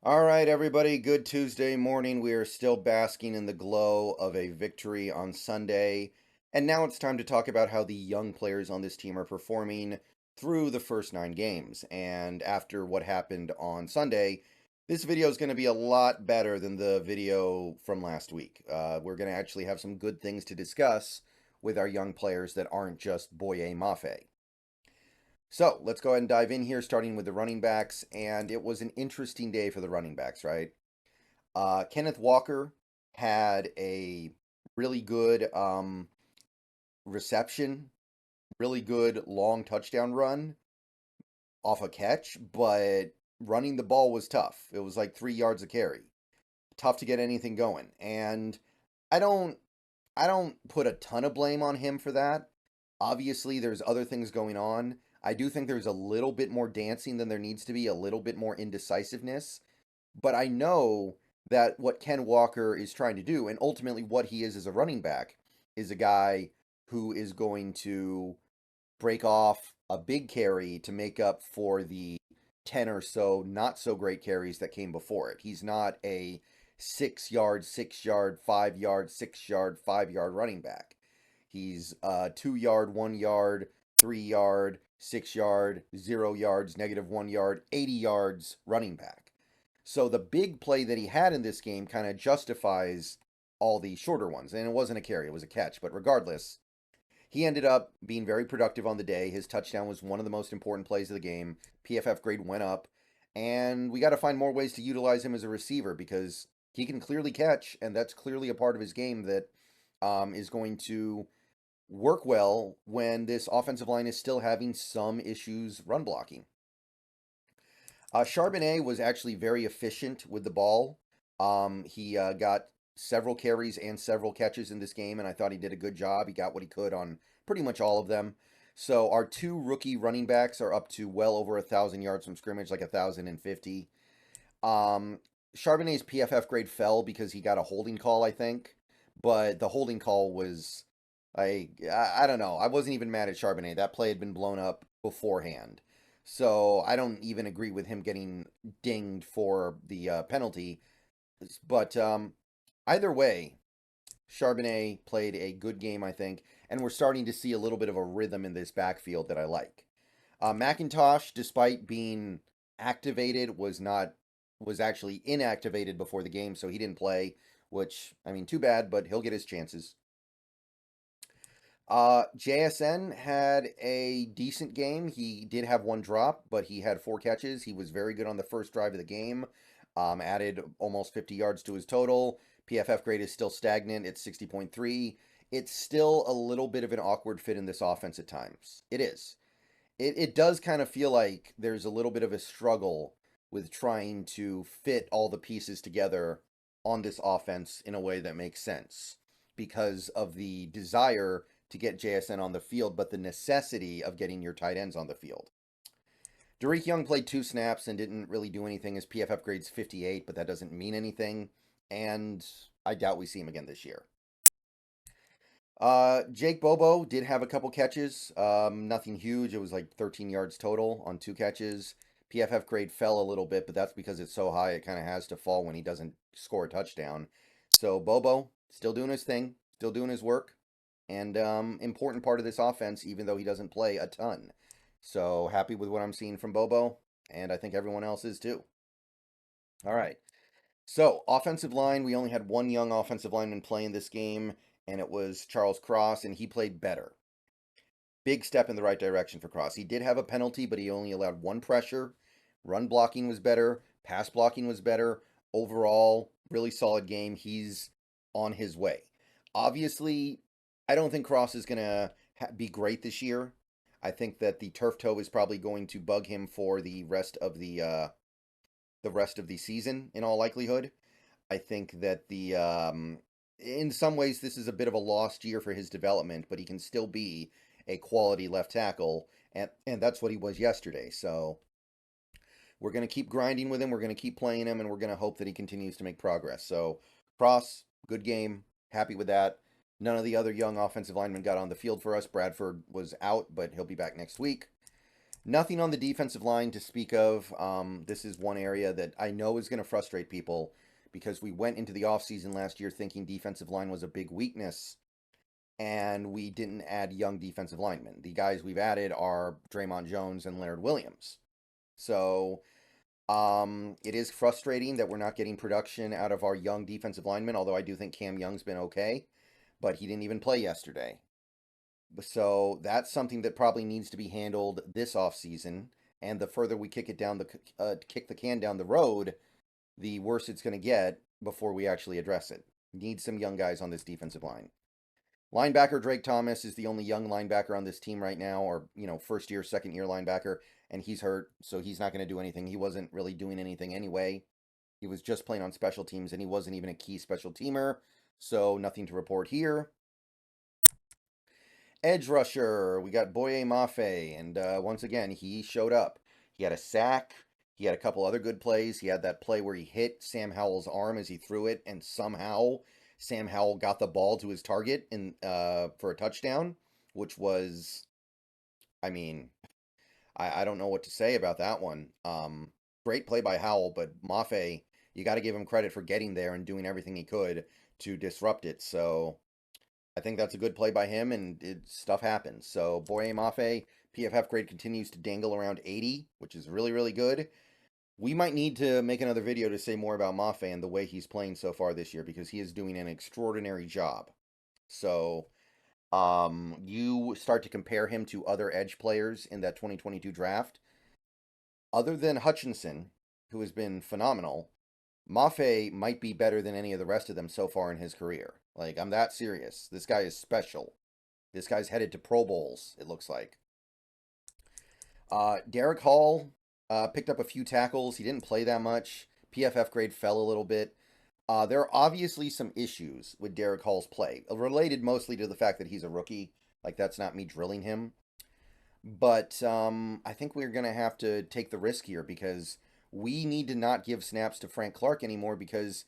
All right, everybody, good Tuesday morning. We are still basking in the glow of a victory on Sunday. And now it's time to talk about how the young players on this team are performing through the first 9 games. And after what happened on Sunday, this video is going to be a lot better than the video from last week. We're going to actually have some good things to discuss with our young players that aren't just Boye Mafe. So let's go ahead and dive in here, starting with the running backs. And it was an interesting day for the running backs, right? Kenneth Walker had a really good reception, really good long touchdown run off a catch, but running the ball was tough. It was like 3 yards a carry. Tough to get anything going. And I don't I don't put a ton of blame on him for that. Obviously, there's other things going on. I do think there's a little bit more dancing than there needs to be, a little bit more indecisiveness. But I know that what Ken Walker is trying to do, and ultimately what he is as a running back, is a guy who is going to break off a big carry to make up for the 10 or so not so great carries that came before it. He's not a 6 yard, 6 yard, 5 yard, 6 yard, 5 yard running back. He's 2 yard, 1 yard, 3 yard, 6 yard, 0 yards, -1 yard, 80 yards running back. So the big play that he had in this game kind of justifies all the shorter ones. And it wasn't a carry, it was a catch. But regardless, he ended up being very productive on the day. His touchdown was one of the most important plays of the game. PFF grade went up. And we got to find more ways to utilize him as a receiver because he can clearly catch, and that's clearly a part of his game that is going to work well when this offensive line is still having some issues run blocking. Charbonnet was actually very efficient with the ball. He got several carries and several catches in this game, and I thought he did a good job. He got what he could on pretty much all of them. So our two rookie running backs are up to well over 1,000 yards from scrimmage, like 1,050. Charbonnet's PFF grade fell because he got a holding call, I think, but the holding call was I don't know. I wasn't even mad at Charbonnet. That play had been blown up beforehand. So I don't even agree with him getting dinged for the penalty. But either way, Charbonnet played a good game, I think, and we're starting to see a little bit of a rhythm in this backfield that I like. McIntosh, despite being activated, was actually inactivated before the game, so he didn't play. Which I mean, too bad, but he'll get his chances. JSN had a decent game. He did have one drop, but he had 4 catches. He was very good on the first drive of the game. Added almost 50 yards to his total. PFF grade is still stagnant. It's 60.3. It's still a little bit of an awkward fit in this offense at times. It is. It does kind of feel like there's a little bit of a struggle with trying to fit all the pieces together on this offense in a way that makes sense because of the desire to get JSN on the field, but the necessity of getting your tight ends on the field. Derek Young played 2 snaps and didn't really do anything. His PFF grade's 58, but that doesn't mean anything. And I doubt we see him again this year. Jake Bobo did have a couple catches. Nothing huge. It was like 13 yards total on 2 catches. PFF grade fell a little bit, but that's because it's so high it kind of has to fall when he doesn't score a touchdown. So Bobo still doing his thing, still doing his work, and important part of this offense, even though he doesn't play a ton. So happy with what I'm seeing from Bobo, and I think everyone else is too. All right. So offensive line, we only had one young offensive lineman play in this game, and it was Charles Cross, and he played better. Big step in the right direction for Cross. He did have a penalty, but he only allowed one pressure. Run blocking was better. Pass blocking was better. Overall, really solid game. He's on his way. Obviously, I don't think Cross is going to be great this year. I think that the turf toe is probably going to bug him for the rest of the season in all likelihood. I think that in some ways this is a bit of a lost year for his development, but he can still be a quality left tackle, and that's what he was yesterday. So we're going to keep grinding with him. We're going to keep playing him, and we're going to hope that he continues to make progress. So Cross, good game. Happy with that. None of the other young offensive linemen got on the field for us. Bradford was out, but he'll be back next week. Nothing on the defensive line to speak of. This is one area that I know is going to frustrate people because we went into the offseason last year thinking defensive line was a big weakness, and we didn't add young defensive linemen. The guys we've added are Draymond Jones and Laird Williams. So it is frustrating that we're not getting production out of our young defensive linemen, although I do think Cam Young's been okay, but he didn't even play yesterday. So that's something that probably needs to be handled this offseason. And the further we kick the can down the road, the worse it's going to get before we actually address it. Need some young guys on this defensive line. Linebacker Drake Thomas is the only young linebacker on this team right now, or first year, second year linebacker, and he's hurt, so he's not going to do anything. He wasn't really doing anything anyway. He was just playing on special teams, and he wasn't even a key special teamer, so nothing to report here. Edge rusher, we got Boye Mafe, and once again, he showed up. He had a sack. He had a couple other good plays. He had that play where he hit Sam Howell's arm as he threw it, and somehow Sam Howell got the ball to his target for a touchdown, which was, I mean, I don't know what to say about that one. Great play by Howell, but Mafe, you got to give him credit for getting there and doing everything he could to disrupt it. So I think that's a good play by him, and stuff happens. So Boye Mafe, PFF grade continues to dangle around 80, which is really, really good. We might need to make another video to say more about Mafe and the way he's playing so far this year, because he is doing an extraordinary job. So you start to compare him to other edge players in that 2022 draft. Other than Hutchinson, who has been phenomenal, Mafe might be better than any of the rest of them so far in his career. Like, I'm that serious. This guy is special. This guy's headed to Pro Bowls, it looks like. Derek Hall picked up a few tackles. He didn't play that much. PFF grade fell a little bit. There are obviously some issues with Derek Hall's play, related mostly to the fact that he's a rookie. Like, that's not me drilling him. But I think we're going to have to take the risk here, because we need to not give snaps to Frank Clark anymore, because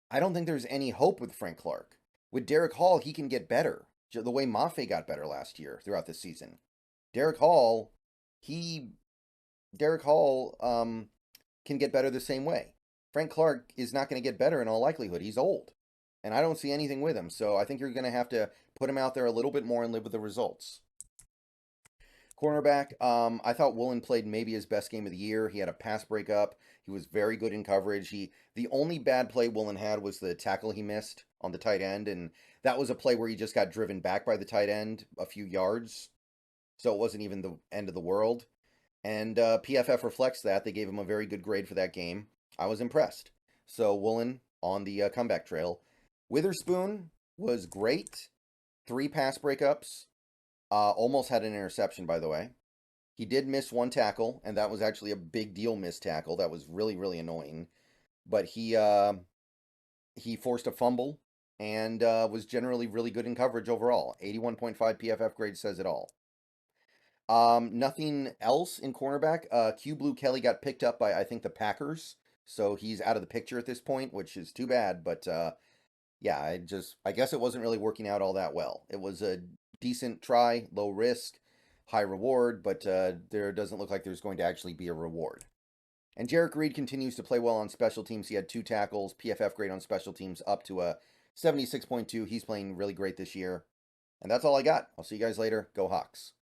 I don't think there's any hope with Frank Clark. With Derek Hall, he can get better, the way Mafe got better last year throughout the season. Derek Hall, can get better the same way. Frank Clark is not going to get better in all likelihood. He's old, and I don't see anything with him. So I think you're going to have to put him out there a little bit more and live with the results. Cornerback, I thought Woolen played maybe his best game of the year. He had a pass breakup. He was very good in coverage. The only bad play Woolen had was the tackle he missed on the tight end, and that was a play where he just got driven back by the tight end a few yards, so it wasn't even the end of the world. And PFF reflects that. They gave him a very good grade for that game. I was impressed. So Woolen on the comeback trail. Witherspoon was great. 3 pass breakups. Almost had an interception, by the way. He did miss one tackle, and that was actually a big deal missed tackle. That was really, really annoying. But he forced a fumble and was generally really good in coverage overall. 81.5 PFF grade says it all. Nothing else in cornerback. Q Blue Kelly got picked up by, I think, the Packers. So he's out of the picture at this point, which is too bad. But yeah, I guess it wasn't really working out all that well. It was a decent try, low risk, high reward, but there doesn't look like there's going to actually be a reward. And Jarek Reed continues to play well on special teams. He had 2 tackles, PFF grade on special teams up to a 76.2. He's playing really great this year. And that's all I got. I'll see you guys later. Go Hawks.